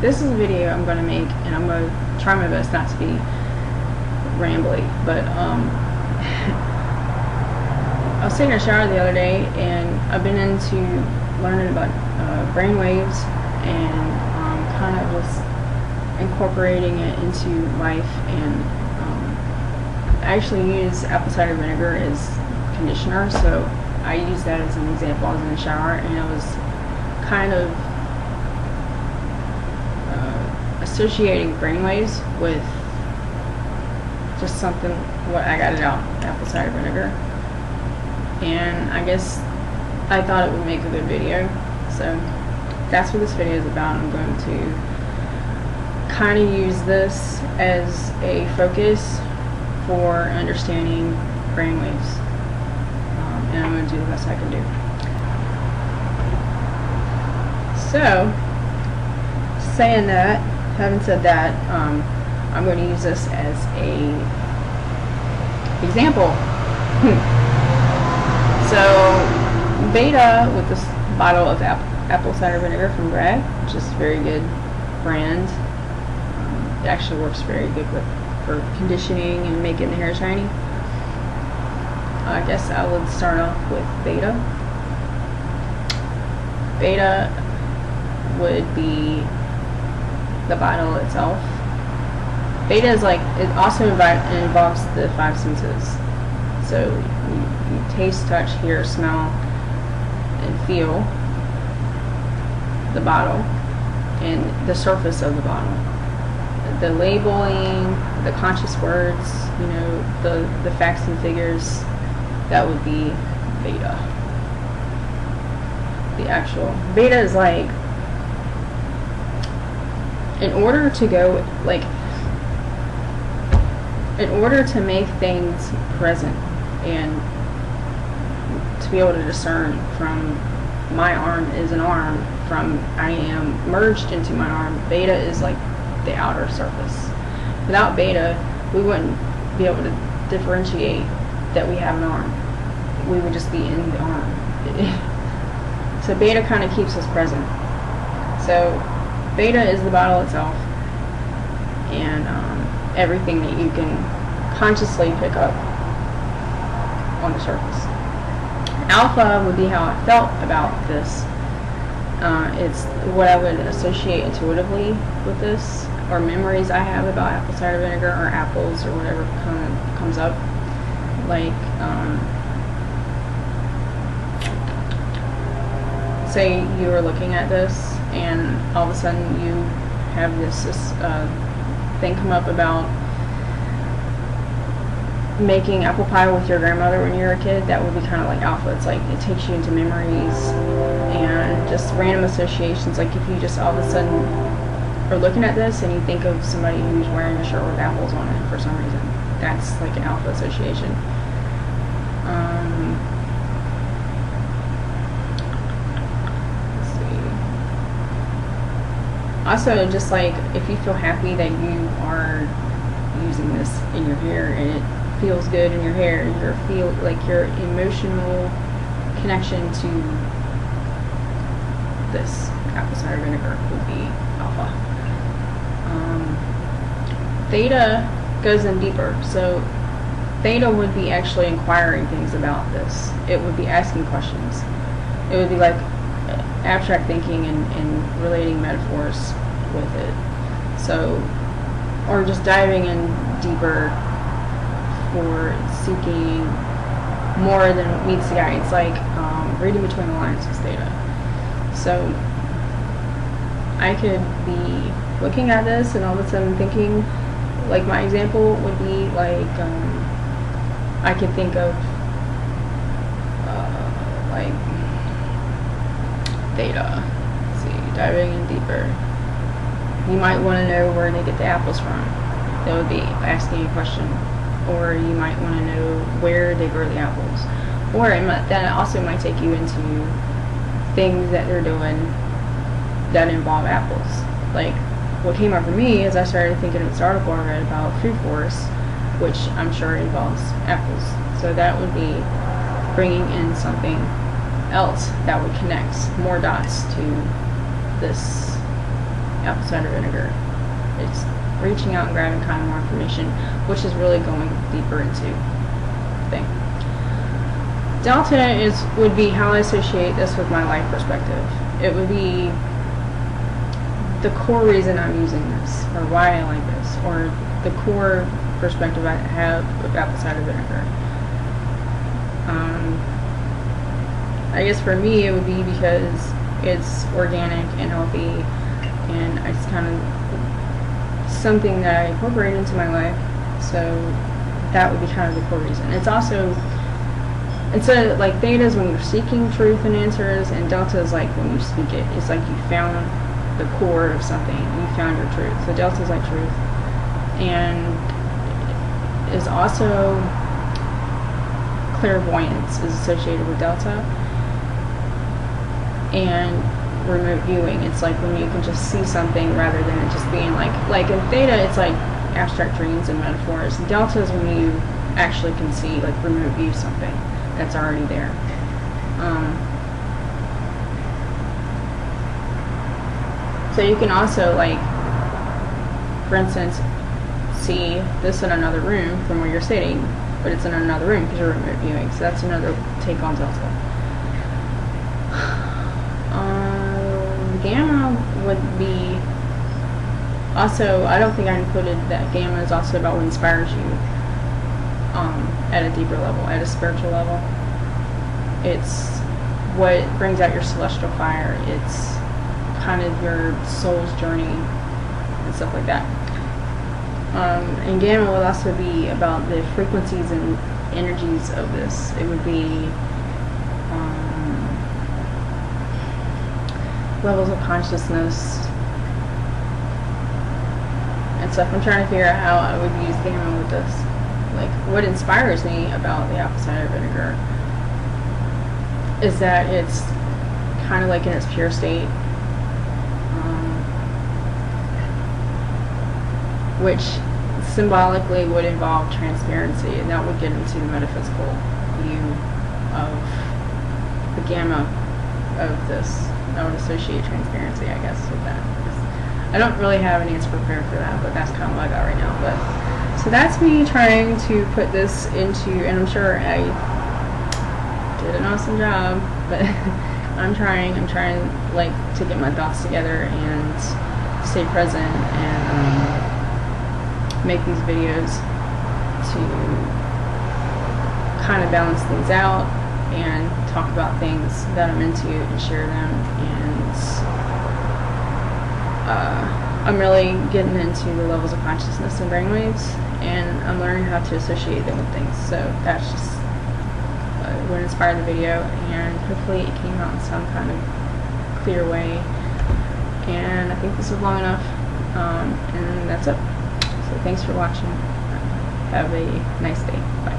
this is a video I'm going to make, and I'm going to try my best not to be rambly, but I was taking a shower the other day, and I've been into learning about brainwaves and kind of just incorporating it into life, and I actually use apple cider vinegar as conditioner, so I use that as an example. I was in the shower, and I was kind of associating brainwaves with just something, what I got it out, apple cider vinegar, and I guess I thought it would make a good video, so that's what this video is about. I'm going to kind of use this as a focus for understanding brainwaves, and I'm going to do the best I can do. So, saying that, having said that, I'm going to use this as a example. So, Beta, with this bottle of apple cider vinegar from Bragg, which is a very good brand. It actually works very good for conditioning and making the hair shiny. I guess I would start off with Beta. Beta would be the bottle itself. Beta is like, it also involves the five senses. So you taste, touch, hear, smell, and feel the bottle and the surface of the bottle. The labeling, the conscious words, you know, the facts and figures, that would be Beta. The actual Beta is like, in order to go, like, in order to make things present and to be able to discern from my arm is an arm from I am merged into my arm, Beta is like the outer surface. Without Beta, we wouldn't be able to differentiate that we have an arm. We would just be in the arm. So Beta kind of keeps us present. So Beta is the bottle itself, and everything that you can consciously pick up on the surface. Alpha would be how I felt about this. It's what I would associate intuitively with this, or memories I have about apple cider vinegar or apples or whatever comes up. Like, say you were looking at this and all of a sudden you have this thing come up about making apple pie with your grandmother when you were a kid. That would be kind of like alpha. It's like it takes you into memories and just random associations. Like if you just all of a sudden are looking at this and you think of somebody who's wearing a shirt with apples on it for some reason, that's like an alpha association. Also, just like if you feel happy that you are using this in your hair and it feels good in your hair, your emotional connection to this apple cider vinegar would be alpha. Theta goes in deeper. So Theta would be actually inquiring things about this. It would be asking questions. It would be like abstract thinking and relating metaphors with it. So, or just diving in deeper for seeking more than meets the eye. It's like reading between the lines with Theta. So I could be looking at this and all of a sudden thinking, like my example would be like, I could think of like Theta. Let's see, diving in deeper. You might want to know where they get the apples from. That would be asking a question. Or you might want to know where they grow the apples. Or that also might take you into things that they're doing that involve apples. Like, what came up for me is I started thinking of this article I read about food forests, which I'm sure involves apples. So that would be bringing in something else that would connect more dots to this apple cider vinegar. It's reaching out and grabbing kind of more information, which is really going deeper into the thing. Delta would be how I associate this with my life perspective. It would be the core reason I'm using this, or why I like this, or the core perspective I have with apple cider vinegar. I guess for me it would be because it's organic and healthy, and it's kind of something that I incorporate into my life, so that would be kind of the core reason. It's also, instead of like Theta is when you're seeking truth and answers, and Delta is like when you speak it. It's like you found the core of something, you found your truth. So Delta is like truth, and is also clairvoyance is associated with Delta, and remote viewing. It's like when you can just see something rather than it just being like in Theta it's like abstract dreams and metaphors. Delta is when you actually can see, like remote view something that's already there. So you can also, like, for instance, see this in another room from where you're sitting, but it's in another room because you're remote viewing. So that's another take on Delta. Gamma would be also, I don't think I included that gamma is also about what inspires you at a deeper level, at a spiritual level. It's what brings out your celestial fire. It's kind of your soul's journey and stuff like that. And gamma would also be about the frequencies and energies of this. It would be levels of consciousness and stuff. I'm trying to figure out how I would use gamma with this. Like, what inspires me about the apple cider vinegar is that it's kind of like in its pure state, which symbolically would involve transparency, and that would get into the metaphysical view of the gamma of this. I would associate transparency, I guess, with that. I don't really have an answer prepared for that, but that's kind of what I got right now. But so that's me trying to put this into, and I'm sure I did an awesome job, but I'm trying like to get my thoughts together and stay present and make these videos to kind of balance things out and talk about things that I'm into and share them. And I'm really getting into the levels of consciousness and brainwaves, and I'm learning how to associate them with things. So that's just what inspired the video, and hopefully it came out in some kind of clear way. And I think this is long enough, and that's it. So thanks for watching. Have a nice day. Bye.